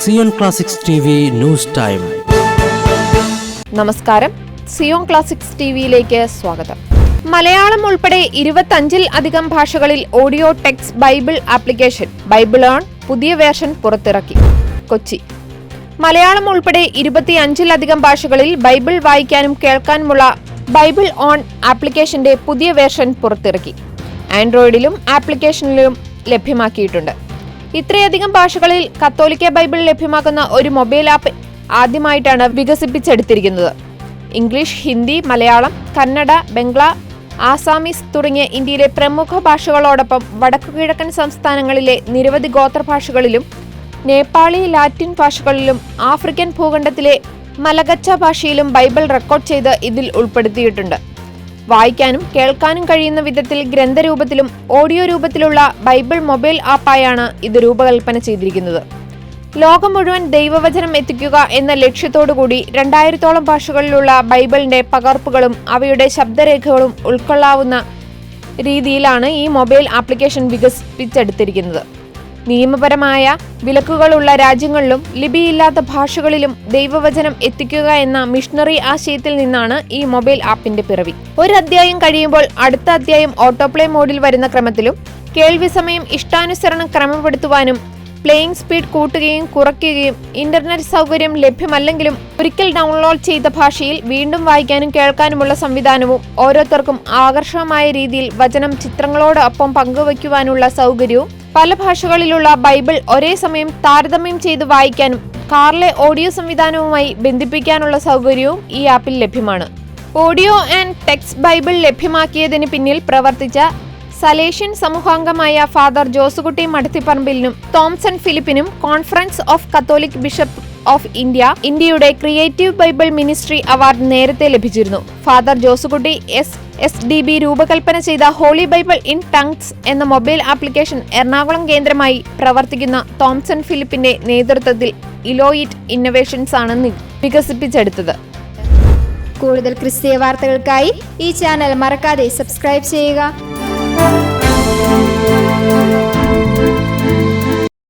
Zion classics TV news time. നമസ്കാരം, Zion classics ടിവിയിലേക്ക് സ്വാഗതം. മലയാളം ഉൾപ്പെടെ 25-ൽ അധികം ഭാഷകളിൽ audio text Bible application Bible on പുതിയ വേർഷൻ പുറത്തിറക്കി. കൊച്ചി. മലയാളം ഉൾപ്പെടെ 25-ൽ അധികം ഭാഷകളിൽ ബൈബിൾ വായിക്കാനും കേൾക്കാനുമുള്ള ബൈബിൾ ഓൺ ആപ്ലിക്കേഷന്റെ പുതിയ വേർഷൻ പുറത്തിറക്കി. ആൻഡ്രോയിഡിലും ആപ്ലിക്കേഷനിലും ലഭ്യമാക്കിയിട്ടുണ്ട്. ഇത്രയധികം ഭാഷകളിൽ കത്തോലിക്ക ബൈബിൾ ലഭ്യമാക്കുന്ന ഒരു മൊബൈൽ ആപ്പ് ആദ്യമായിട്ടാണ് വികസിപ്പിച്ചെടുത്തിരിക്കുന്നത്. ഇംഗ്ലീഷ്, ഹിന്ദി, മലയാളം, കന്നഡ, ബംഗ്ല, ആസാമീസ് തുടങ്ങിയ ഇന്ത്യയിലെ പ്രമുഖ ഭാഷകളോടൊപ്പം വടക്കുകിഴക്കൻ സംസ്ഥാനങ്ങളിലെ നിരവധി ഗോത്രഭാഷകളിലും നേപ്പാളി, ലാറ്റിൻ ഭാഷകളിലും ആഫ്രിക്കൻ ഭൂഖണ്ഡത്തിലെ മലഗച്ച ഭാഷയിലും ബൈബിൾ റെക്കോർഡ് ചെയ്ത് ഇതിൽ ഉൾപ്പെടുത്തിയിട്ടുണ്ട്. വായിക്കാനും കേൾക്കാനും കഴിയുന്ന വിധത്തിൽ ഗ്രന്ഥരൂപത്തിലും ഓഡിയോ രൂപത്തിലുള്ള ബൈബിൾ മൊബൈൽ ആപ്പായാണ് ഇത് രൂപകൽപ്പന ചെയ്തിരിക്കുന്നത്. ലോകം മുഴുവൻ ദൈവവചനം എത്തിക്കുക എന്ന ലക്ഷ്യത്തോടുകൂടി 2000-ഓളം ഭാഷകളിലുള്ള ബൈബിളിന്റെ പകർപ്പുകളും അവയുടെ ശബ്ദരേഖകളും ഉൾക്കൊള്ളാവുന്ന രീതിയിലാണ് ഈ മൊബൈൽ ആപ്ലിക്കേഷൻ വികസിപ്പിച്ചെടുത്തിരിക്കുന്നത്. നിയമപരമായ വിലക്കുകളുള്ള രാജ്യങ്ങളിലും ലിപിയില്ലാത്ത ഭാഷകളിലും ദൈവവചനം എത്തിക്കുക എന്ന മിഷണറി ആശയത്തിൽ നിന്നാണ് ഈ മൊബൈൽ ആപ്പിന്റെ പിറവി. ഒരു അധ്യായം കഴിയുമ്പോൾ അടുത്ത അധ്യായം ഓട്ടോപ്ലേ മോഡിൽ വരുന്ന ക്രമത്തിലും കേൾവി സമയം ഇഷ്ടാനുസരണം ക്രമപ്പെടുത്തുവാനും പ്ലേയിങ് സ്പീഡ് കൂട്ടുകയും കുറയ്ക്കുകയും ഇന്റർനെറ്റ് സൗകര്യം ലഭ്യമല്ലെങ്കിലും ഒരിക്കൽ ഡൗൺലോഡ് ചെയ്ത ഭാഷയിൽ വീണ്ടും വായിക്കാനും കേൾക്കാനുമുള്ള സംവിധാനവും ഓരോരുത്തർക്കും ആകർഷകമായ രീതിയിൽ വചനം ചിത്രങ്ങളോടൊപ്പം പങ്കുവയ്ക്കുവാനുള്ള സൗകര്യവും പല ഭാഷകളിലുള്ള ബൈബിൾ ഒരേ സമയം താരതമ്യം ചെയ്ത് വായിക്കാനും കാറിലെ ഓഡിയോ സംവിധാനവുമായി ബന്ധിപ്പിക്കാനുള്ള സൗകര്യവും ഈ ആപ്പിൽ ലഭ്യമാണ്. ഓഡിയോ ആൻഡ് ടെക്സ്റ്റ് ബൈബിൾ ലഭ്യമാക്കിയതിന് പിന്നിൽ പ്രവർത്തിച്ച സലേഷ്യൻ സമൂഹാംഗമായ ഫാദർ ജോസുകുട്ടി മടത്തിപ്പറമ്പിലിനും തോംസൺ ഫിലിപ്പിനും conference of Catholic bishop of ഇന്ത്യയുടെ ക്രിയേറ്റീവ് ബൈബിൾ മിനിസ്ട്രി അവാർഡ് നേരത്തെ ലഭിച്ചിരുന്നു. ഫാദർ ജോസുകുട്ടി SDB രൂപകൽപ്പന ചെയ്ത ഹോളി ബൈബിൾ ഇൻ ടങ്സ് എന്ന മൊബൈൽ ആപ്ലിക്കേഷൻ എറണാകുളം കേന്ദ്രമായി പ്രവർത്തിക്കുന്ന തോംസൺ ഫിലിപ്പിന്റെ നേതൃത്വത്തിൽ ഇലോയിറ്റ് ഇന്നോവേഷൻസ് ആണ് വികസിപ്പിച്ചെടുത്തത്. കൂടുതൽ ക്രിസ്തീയ വാർത്തകൾക്കായി ഈ ചാനൽ മറക്കാതെ സബ്സ്ക്രൈബ് ചെയ്യുക.